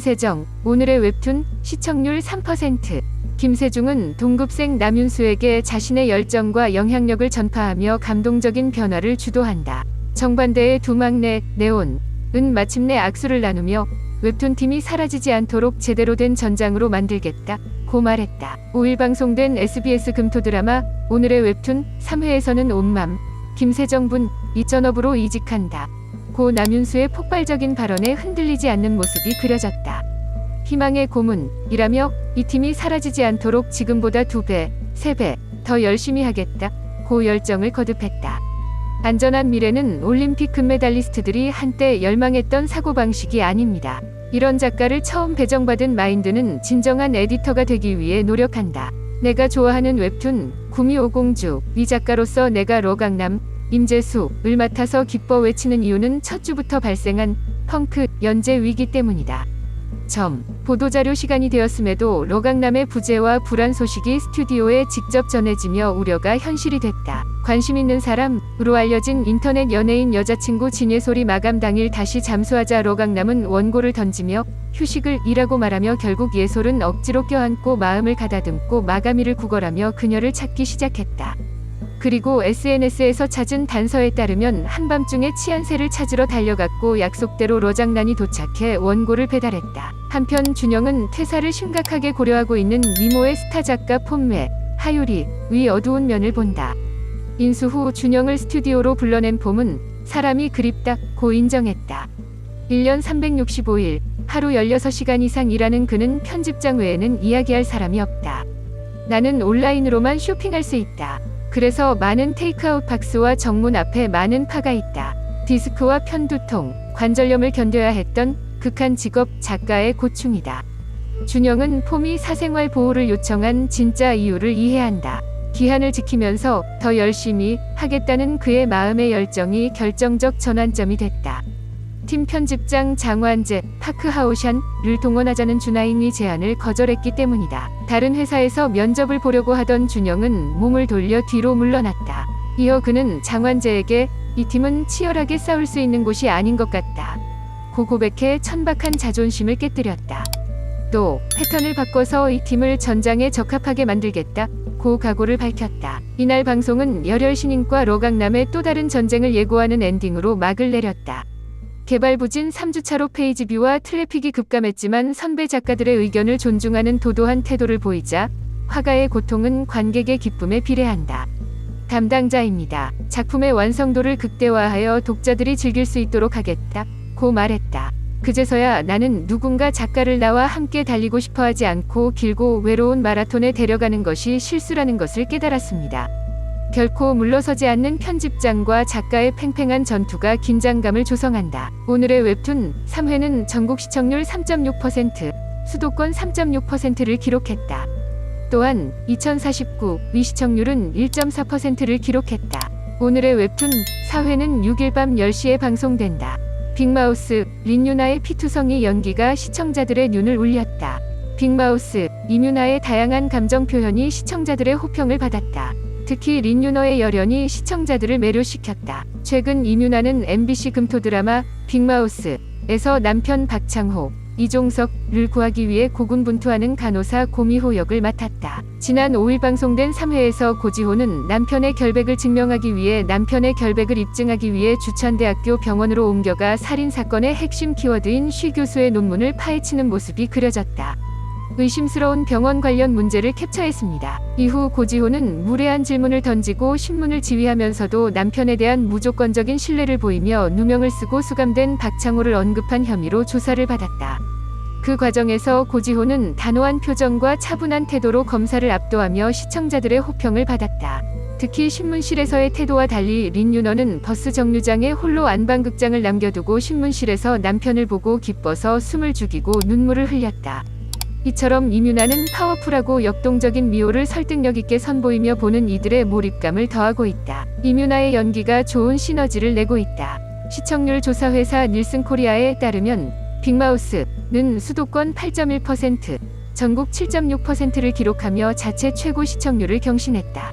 김세정, 오늘의 웹툰, 시청률 3%. 김세중은 동급생 남윤수에게 자신의 열정과 영향력을 전파하며 감동적인 변화를 주도한다. 정반대의 두 막내, 네온, 은 마침내 악수를 나누며 웹툰팀이 사라지지 않도록 제대로 된 전장으로 만들겠다 고 말했다. 5일 방송된 SBS 금토 드라마 오늘의 웹툰 3회에서는 온맘, 김세정분, 이전업으로 이직한다 고 남윤수의 폭발적인 발언에 흔들리지 않는 모습이 그려졌다. 희망의 고문이라며 이 팀이 사라지지 않도록 지금보다 2배, 3배 더 열심히 하겠다 고 열정을 거듭했다. 안전한 미래는 올림픽 금메달리스트들이 한때 열망했던 사고방식이 아닙니다. 이런 작가를 처음 배정받은 마인드는 진정한 에디터가 되기 위해 노력한다. 내가 좋아하는 웹툰 구미호공주 위 작가로서 내가 러강남, 임재수를 맡아서 기뻐 외치는 이유는 첫 주부터 발생한 펑크 연재 위기 때문이다. 보도자료 시간이 되었음에도 러강남의 부재와 불안 소식이 스튜디오에 직접 전해지며 우려가 현실이 됐다. 관심 있는 사람으로 알려진 인터넷 연예인 여자친구 진예솔이 마감 당일 다시 잠수하자 러강남은 원고를 던지며 휴식을 이라고 말하며 결국 예솔은 억지로 껴안고 마음을 가다듬고 마감일을 구걸하며 그녀를 찾기 시작했다. 그리고 SNS에서 찾은 단서에 따르면 한밤중에 치안새를 찾으러 달려갔고 약속대로 러장난이 도착해 원고를 배달했다. 한편 준영은 퇴사를 심각하게 고려하고 있는 미모의 스타 작가 폼매, 하유리 위 어두운 면을 본다. 인수 후 준영을 스튜디오로 불러낸 폼은 사람이 그립다 고 인정했다. 1년 365일, 하루 16시간 이상 일하는 그는 편집장 외에는 이야기할 사람이 없다. 나는 온라인으로만 쇼핑할 수 있다. 그래서 많은 테이크아웃 박스와 정문 앞에 많은 파가 있다. 디스크와 편두통, 관절염을 견뎌야 했던 극한 직업 작가의 고충이다. 준영은 폼이 사생활 보호를 요청한 진짜 이유를 이해한다. 기한을 지키면서 더 열심히 하겠다는 그의 마음의 열정이 결정적 전환점이 됐다. 팀 편집장 장완재, 파크 하오샨을 동원하자는 준하잉의 제안을 거절했기 때문이다. 다른 회사에서 면접을 보려고 하던 준영은 몸을 돌려 뒤로 물러났다. 이어 그는 장완재에게 이 팀은 치열하게 싸울 수 있는 곳이 아닌 것 같다 고 고백해 천박한 자존심을 깨뜨렸다. 또 패턴을 바꿔서 이 팀을 전장에 적합하게 만들겠다 고 각오를 밝혔다. 이날 방송은 열혈 신인과 러강남의 또 다른 전쟁을 예고하는 엔딩으로 막을 내렸다. 개발 부진 3주차로 페이지 뷰와 트래픽이 급감했지만 선배 작가들의 의견을 존중하는 도도한 태도를 보이자 화가의 고통은 관객의 기쁨에 비례한다. 담당자입니다. 작품의 완성도를 극대화하여 독자들이 즐길 수 있도록 하겠다 고 말했다. 그제서야 나는 누군가 작가를 나와 함께 달리고 싶어 하지 않고 길고 외로운 마라톤에 데려가는 것이 실수라는 것을 깨달았습니다. 결코 물러서지 않는 편집장과 작가의 팽팽한 전투가 긴장감을 조성한다. 오늘의 웹툰 3회는 전국 시청률 3.6%, 수도권 3.6%를 기록했다. 또한 2049위 시청률은 1.4%를 기록했다. 오늘의 웹툰 4회는 6일 밤 10시에 방송된다. 빅마우스, 린유나의 피투성이 연기가 시청자들의 눈을 울렸다. 빅마우스, 이뮤나의 다양한 감정 표현이 시청자들의 호평을 받았다. 특히 린유너의 열연이 시청자들을 매료시켰다. 최근 이뮤나는 MBC 금토 드라마 빅마우스에서 남편 박창호, 이종석을 구하기 위해 고군분투하는 간호사 고미호 역을 맡았다. 지난 5일 방송된 3회에서 고지호는 남편의 결백을 증명하기 위해 입증하기 위해 주천대학교 병원으로 옮겨가 살인사건의 핵심 키워드인 쉬 교수의 논문을 파헤치는 모습이 그려졌다. 의심스러운 병원 관련 문제를 캡처했습니다. 이후 고지호는 무례한 질문을 던지고 신문을 지휘하면서도 남편에 대한 무조건적인 신뢰를 보이며 누명을 쓰고 수감된 박창호를 언급한 혐의로 조사를 받았다. 그 과정에서 고지호는 단호한 표정과 차분한 태도로 검사를 압도하며 시청자들의 호평을 받았다. 특히 신문실에서의 태도와 달리 린유너는 버스 정류장에 홀로 안방극장을 남겨두고 신문실에서 남편을 보고 기뻐서 숨을 죽이고 눈물을 흘렸다. 이처럼 이뮤나는 파워풀하고 역동적인 미호를 설득력 있게 선보이며 보는 이들의 몰입감을 더하고 있다. 이뮤나의 연기가 좋은 시너지를 내고 있다. 시청률 조사 회사 닐슨 코리아에 따르면 빅마우스는 수도권 8.1%, 전국 7.6%를 기록하며 자체 최고 시청률을 경신했다.